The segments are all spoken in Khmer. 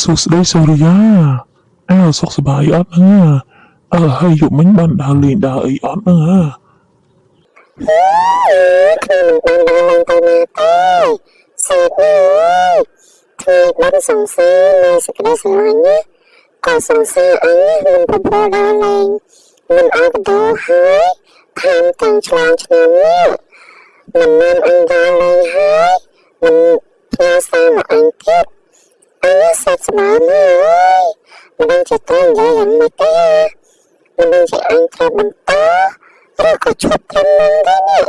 សុខស្ដីសូរិយាសុខសប្បាយអត់ហ្នឹងហើយយប់មិញបានដើរលេងដើរអីអត់ហ្នឹងខ្ញុំមិនបានដើរលេងទៅណាទេសេតថ្ងៃបានសង្សារនៃសេចក្តីស្រឡាញ់ណាក៏សង្សារអញមិនប្រព្រឹត្តដើរលេងមិនអត់ទៅហើយថែមទាំងឆ្លងឆ្នាំនេះមិនមានអញដើរលេងហើយមិនផ្ញើសារមកអញទៀតអញសេតស្មានហើយមិនដឹងជាត្រូវនិយាយយ៉ាងម៉េចទេមិនដឹងជាអញត្រូវបន្តឬក៏ឈប់ត្រឹមនឹងទេនេះ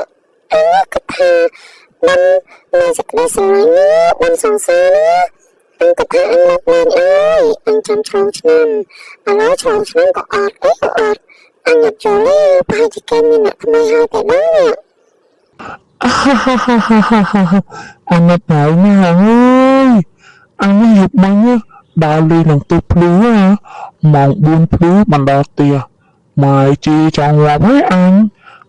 អញគិតថាមិនមានសេចក្តីស្រឡាញ់នេះបានសង្សារនេះអញគិតថាអញមកមែនអើយអញចាំឆ្លងឆ្នាំឥឡូវឆ្លងឆ្នាំក៏អត់អញអត់ចូលទេប្រហែលជាគេមានអ្នកថ្មីហើយតែដឹងនេះអាណិតហើយណាអើយអញយប់មិញដើរលេងនឹងទូភ្លឺម៉ោង4ភ្លឺបានដល់ផ្ទះម៉ែជីចង់ងាប់ហើយអញ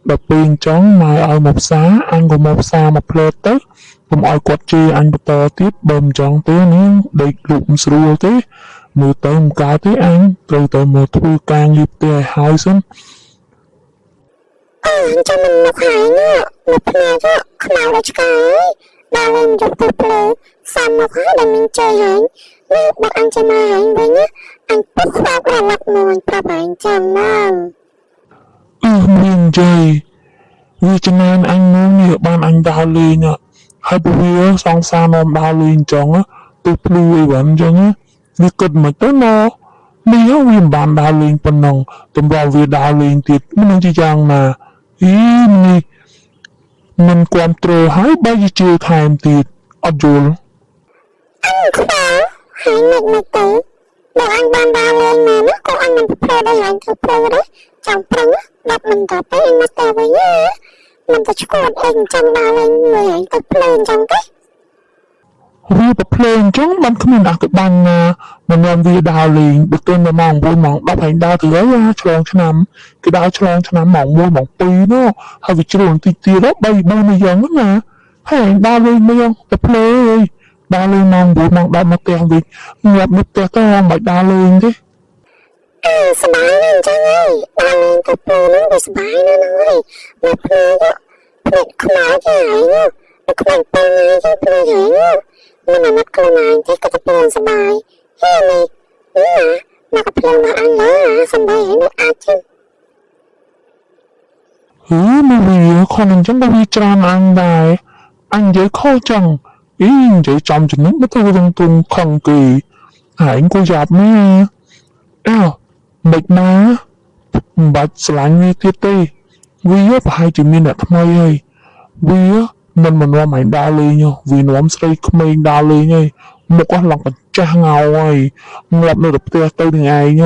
ដល់ពេលអញ្ចឹងម៉ែឲ្យមកផ្សារអញក៏មកផ្សារមកផ្លែទៅកុំឲ្យគាត់ជេរអញបន្តទៀតបើមិនចង់ទេនឹងដេកលក់មិនស្រួលទេមើលទៅមិនកើតទេអញត្រូវទៅមកធ្វើការងារផ្ទះឲ្យហើយសិនចាំមិនមកហើយណាមកផ្នែកខ្មៅដល់ឆ្កែដើរលេងយប់ទៅភ្លើសាំមកហើយដែលមានជ័យហើយនេះបាក់អញចាំមកហើយវិញណាអញពុះខ្វាក់រលឹកមួយប្រាប់អញចាំណាមានជ័យវាចំណានអញមកនេះបានអញដើរលេងហើយពវាសងសានាំដើរលេងអញ្ចឹងទៅភ្លឺអីបានអញ្ចឹងវាគិតមិនទៅណោះនេះវាមិនបានដើរលេងប៉ុណ្ណឹងតម្រូវវាដើរលេងទៀតមិននឹងជាយ៉ាងណានេះមិនគ្រប់គ្រងហើយបើជាជឿថែមទៀតអត់យល់អញខ្វល់ហើយមិនទៅបើអញបានដើរលេងមកណាក៏អញមិនប្រែដែរអញទៅប្រែដែរចាំប្រឹងដាក់មិនទៅពេលមកទៅវិញមិនទៅឈ្គត់អញចាំដើរលេងមួយអញទៅភ្លើអញ្ចឹងទេវាប្រភ្លើអញ្ចឹងបានគ្មានអកបានណាមិននាំវាដើរលេងបើទិញដល់ម៉ោង9ម៉ោង10ហើយដើរទៅហើយឆ្លងឆ្នាំគេដើរឆ្លងឆ្នាំម៉ោង1ម៉ោង2នោះហើយវាជ្រុលបន្តិចទៀត3 4អីយ៉ាងណាហើយដើរលេងមកទៅភ្លើអើយដើរលេងម៉ោង9ម៉ោង10មកផ្ទះវិញងាប់នៅផ្ទះទៅមិនដើរលេងទេសប្បាយណាស់អញ្ចឹងហើយដើរលេងទៅភ្លើហ្នឹងវាសប្បាយណាស់ហើយមកភ្លើភ្លេចខ្មៅទេហើយខ្មៅពេលណាទៅភ្លើហើយមិនអាណិតខ្លួនឯងទេក៏ទៅភ្លើសប្បាយហើយនេះមកភ្លើមកអញឡើសប្បាយនេះអាចទេមកវាខនអញ្ចឹងទៅវាច្រើនអញដែរអញនិយាយខុសចឹងនិយាយចំចំណុចមកទៅរងទុំខឹងគេហើយក៏យ៉ាប់ណាមិនណាមិនបាច់ស្រឡាញ់វាទៀតទេវាប្រហែលជាមានអ្នកថ្មីហើយវាមិននាំឲ្យដើរលេងវានាំស្រីក្មេងដើរលេងហើយមុខឡើងកញ្ចាស់ងៅហើយងាប់នៅផ្ទះទៅនឹងឯង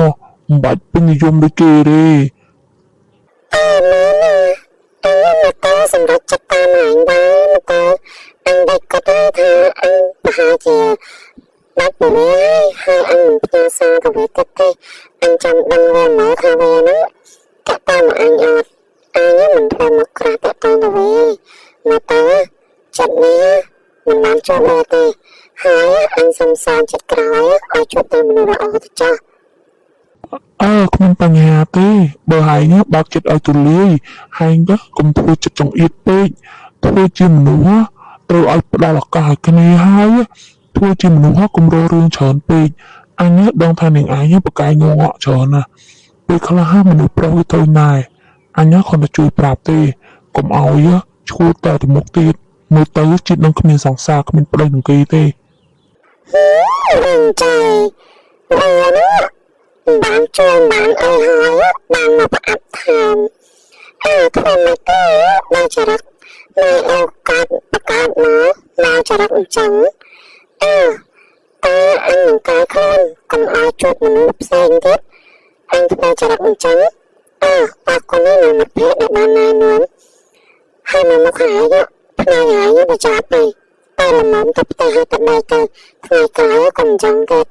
មិនបាច់ពេញនិយមដូចគេទេមកតើសម្រាប់ចិត្តតាមអញដែរមកតើអញដែលគាត់ថាអញប្រហែលជាបាត់ទៅហើយអញមិនផ្ញើសារទៅវាទៀតទេអញចាំដឹងវាមកថាវាហ្នឹងតើតាមអញអត់អញមិនធ្វើមកក្រាស់តើទៅវាមកតើចិត្តនេះមិនបានចូលមកទេហើយអញសំសានចិត្តក្រោយឲ្យជួបតែមនុស្សល្អទៅចាស់គ្មានបញ្ហាទេបើហើយបើកចិត្តឲ្យទូលាយហើយកុំធ្វើចិត្តចង្អៀតពេកធ្វើជាមនុស្សត្រូវឲ្យផ្ដល់ឱកាសឲ្យគ្នាហើយធ្វើជាមនុស្សកុំរករឿងច្រើនពេកអញដឹងថានាងឯងបកាយងងក់ច្រើនណាស់ពេលខ្លះមនុស្សប្រុសទៅណែអញគ្រាន់តែជួយប្រាប់ទេកុំឲ្យឈួតតទៅមុខទៀតមើលទៅចិត្តនឹងគ្មានសង្សារគ្មានប្តីនឹងគេទេចាបានជួយបានអីហើយបានមកប្រអប់ថែមធ្វើមកទៅដល់ចរិតនៅឱកាសប្រកាសមកដល់ចរិតអញ្ចឹងតើអញនឹងការខ្លួនកុំឲ្យជួបមនុស្សផ្សេងទៀតអញធ្វើចរិតអញ្ចឹងបើคนนี้នៅមកពេលដែលបានណែនាំហើយមកហើយផ្នែកហើយទៅចាប់ទៅតែលំមទៅផ្ទះទៅដៃទៅថ្ងៃក្រោយកុំចង់ទៀត